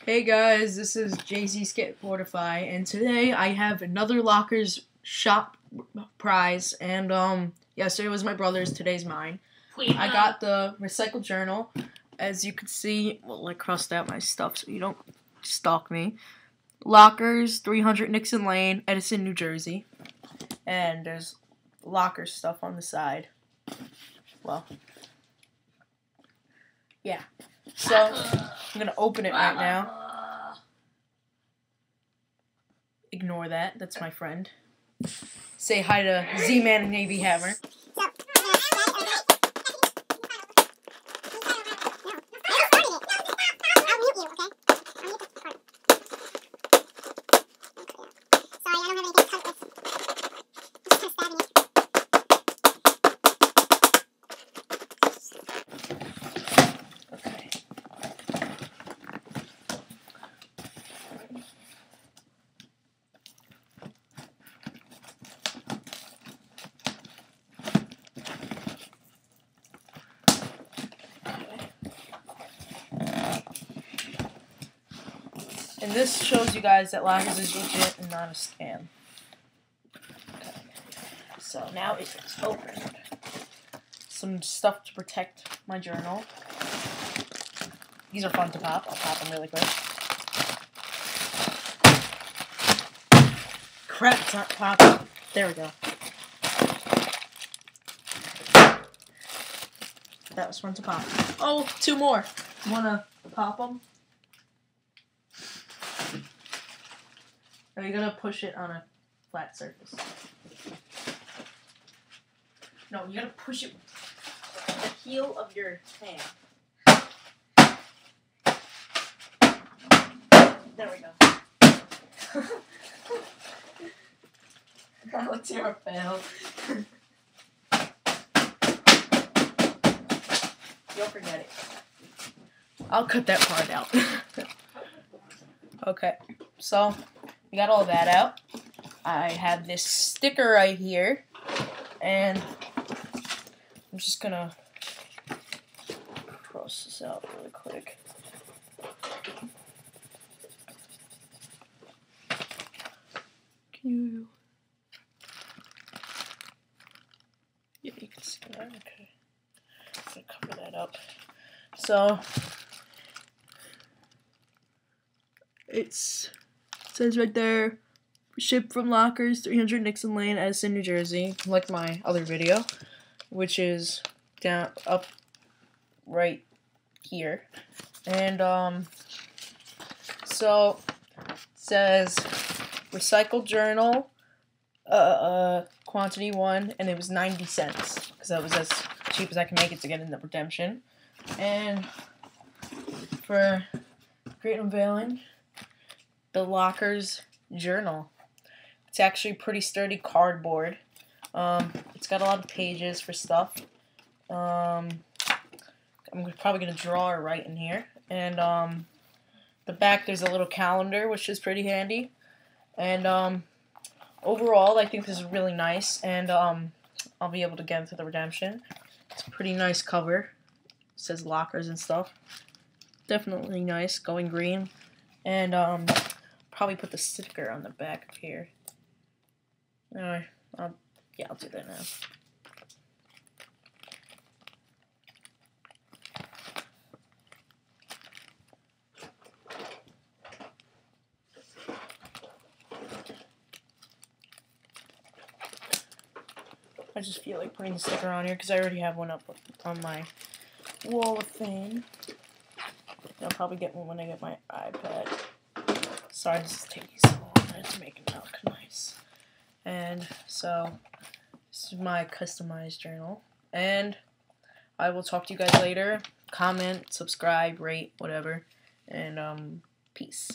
Hey guys, this is Jzskateboardify, and today I have another Lockerz shop prize, and yesterday was my brother's, today's mine. I got the recycled journal. As you can see, well, I crossed out my stuff so you don't stalk me. Lockerz, 300 Nixon Lane, Edison, New Jersey. And there's Lockerz stuff on the side. Well, yeah. So, I'm going to open it right now. Ignore that. That's my friend. Say hi to Z-Man and Navy Hammer. And this shows you guys that Lockerz is legit and not a scam. Okay. So now it's open. Some stuff to protect my journal. These are fun to pop. I'll pop them really quick. Crap, it's not popping. There we go. That was fun to pop. Oh, two more. Wanna pop them? Or are you gonna push it on a flat surface? No, you gotta push it with the heel of your hand. There we go. That looks like a fail. You'll forget it. I'll cut that part out. Okay, so we got all that out. I have this sticker right here, and I'm just gonna cross this out really quick. Yeah, you can see that. Okay, I'm gonna cover that up. So it says right there, shipped from Lockerz, 300 Nixon Lane, Edison, New Jersey, like my other video, which is up right here. And so it says recycled journal, quantity 1, and it was 90 cents because that was as cheap as I can make it to get in the redemption. And for great unveiling, the Lockerz journal. It's actually pretty sturdy cardboard. It's got a lot of pages for stuff. I'm probably gonna draw it right in here. And the back there's a little calendar, which is pretty handy. And overall, I think this is really nice. And I'll be able to get into the redemption. It's a pretty nice cover. It says Lockerz and stuff. Definitely nice, going green. And probably put the sticker on the back of here. Alright, yeah, I'll do that now. I just feel like putting the sticker on here because I already have one up on my wall of fame. I'll probably get one when I get my iPad. Sorry, this is taking so long to make it look nice. And so, this is my customized journal. And I will talk to you guys later. Comment, subscribe, rate, whatever. And peace.